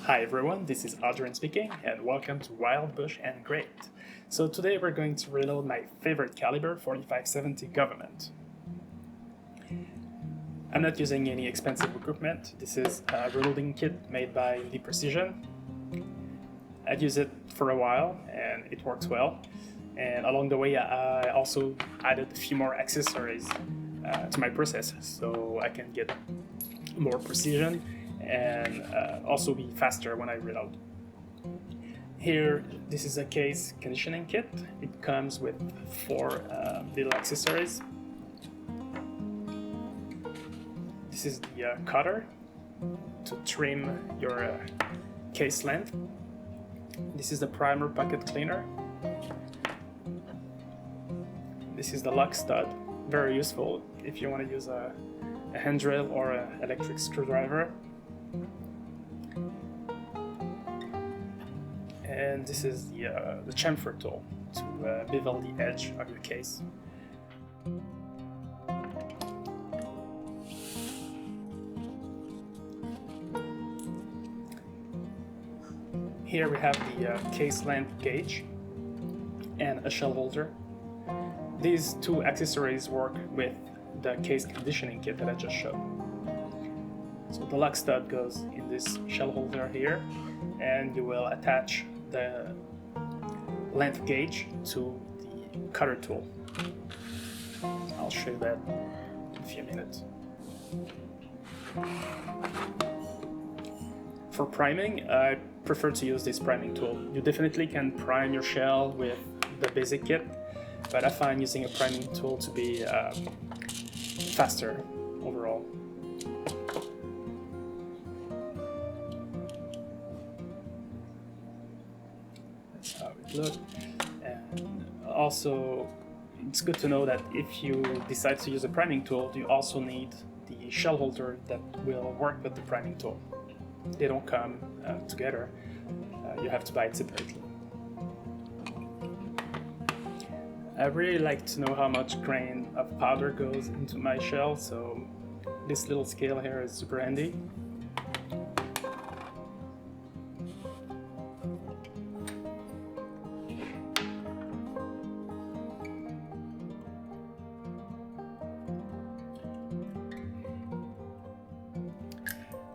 Hi everyone, this is Adrian speaking, and welcome to Wild Bush and Great. So today we're going to reload my favorite caliber 4570 Government. I'm not using any expensive equipment. This is a reloading kit made by The Precision. I've used it for a while and it works well. And along the way I also added a few more accessories to my process so I can get more precision and also be faster when I reload. Here, this is a case conditioning kit. It comes with 4 little accessories. This is the cutter to trim your case length. This is the primer pocket cleaner. This is the lock stud, very useful if you want to use a hand drill or an electric screwdriver. And this is the chamfer tool to bevel the edge of your case. Here we have the case length gauge and a shell holder. These 2 accessories work with the case conditioning kit that I just showed. So the lock stud goes in this shell holder here, and you will attach the length gauge to the cutter tool. I'll show you that in a few minutes. For priming, I prefer to use this priming tool. You definitely can prime your shell with the basic kit, but I find using a priming tool to be faster overall. That's how it looks. And also, it's good to know that if you decide to use a priming tool, you also need the shell holder that will work with the priming tool. They don't come together. You have to buy it separately. I really like to know how much grain of powder goes into my shell, so this little scale here is super handy.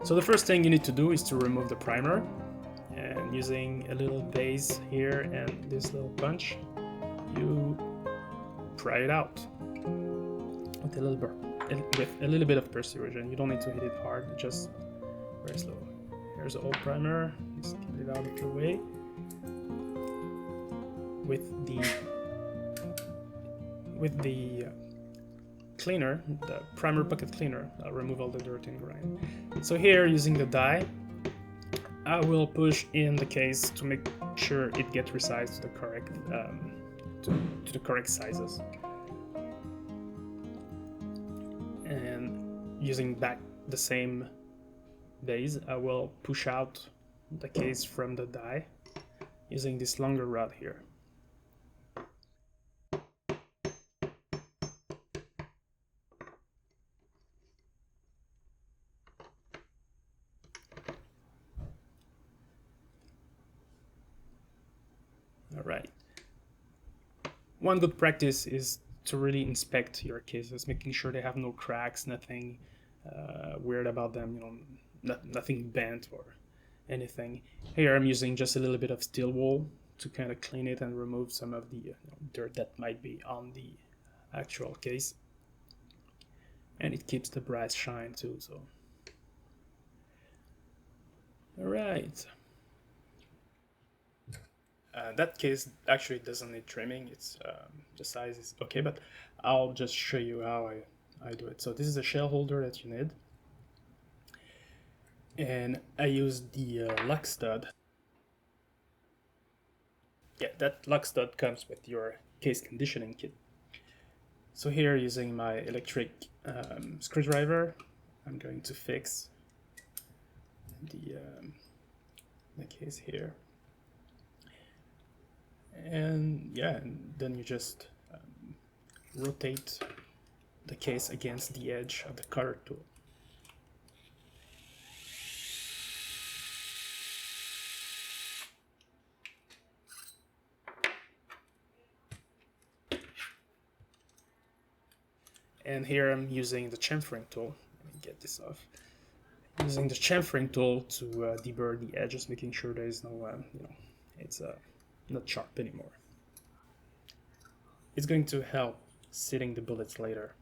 So the first thing you need to do is to remove the primer, and using a little base here and this little punch, you pry it out with a little bit of precision. You don't need to hit it hard, just very slow. Here's the old primer. Just get it out of the way. With the cleaner, the primer bucket cleaner, I'll remove all the dirt and grime. So here, using the die, I will push in the case to make sure it gets resized to the correct to the correct sizes. And using back the same base, I will push out the case from the die using this longer rod here. All right. One good practice is to really inspect your cases, making sure they have no cracks, nothing weird about them, nothing bent or anything. Here I'm using just a little bit of steel wool to kind of clean it and remove some of the dirt that might be on the actual case. And it keeps the brass shine too, so. All right. That case actually doesn't need trimming. It's the size is okay, but I'll just show you how I do it. So this is a shell holder that you need, and I use the lock stud. Yeah, that lock stud comes with your case conditioning kit. So here, using my electric screwdriver, I'm going to fix the case here. And yeah, and then you just rotate the case against the edge of the cutter tool. And here I'm using the chamfering tool. Let me get this off. Using the chamfering tool to deburr the edges, making sure there is no, it's not sharp anymore. It's going to help sealing the bullets later.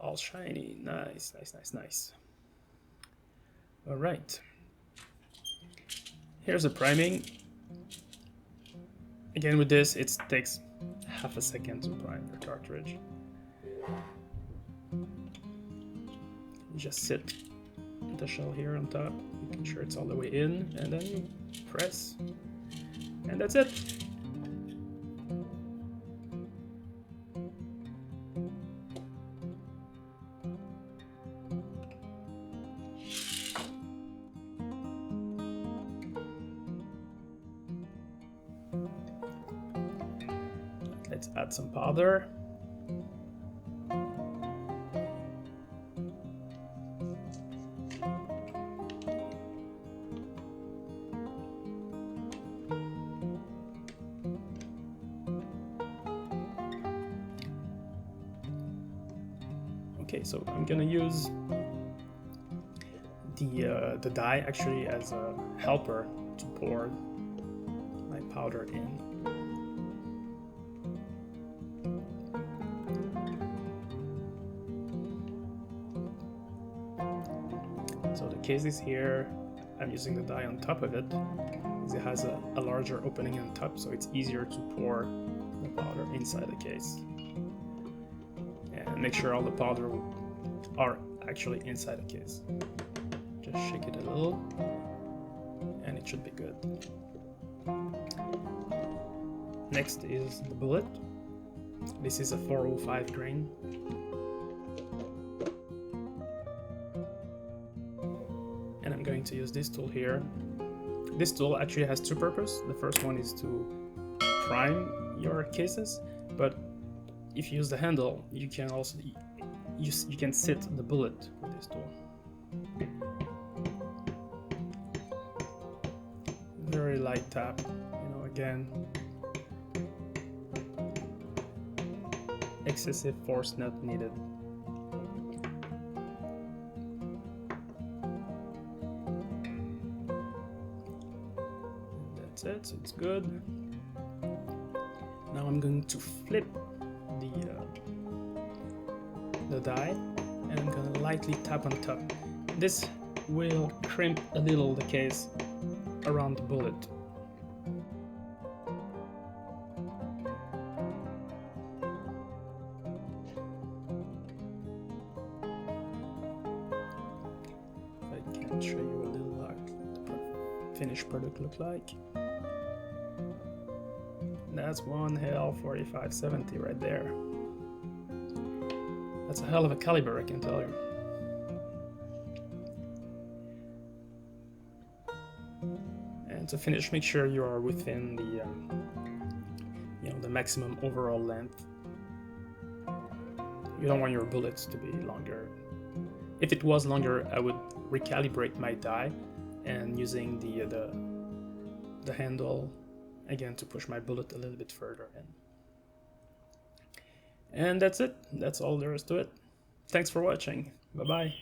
All shiny, nice, nice, nice, nice. All right. Here's the priming. Again, with this, it takes half a second to prime your cartridge. You just sit the shell here on top, making sure it's all the way in, and then you press, and that's it. Let's add some powder. Okay, so I'm gonna use the dye actually as a helper to pour my powder in. So the case is here. I'm using the dye on top of it because it has a larger opening on top, so it's easier to pour the powder inside the case. And make sure all the powder are actually inside the case. Just shake it a little, and it should be good. Next is the bullet. This is a 405 grain. And I'm going to use this tool here. This tool actually has two purposes. The first one is to prime your cases, but if you use the handle, you can also you can sit the bullet with this tool. Very light tap, again. Excessive force not needed. That's it, so it's good. Now I'm going to flip the die, and I'm gonna lightly tap on top. This will crimp a little the case around the bullet. If I can show you a little like the finished product look like. That's one hell 4570 right there. That's a hell of a caliber, I can tell you. And to finish, make sure you are within the maximum overall length. You don't want your bullets to be longer. If it was longer, I would recalibrate my die and using the handle again to push my bullet a little bit further in. And that's it. That's all there is to it. Thanks for watching. Bye bye.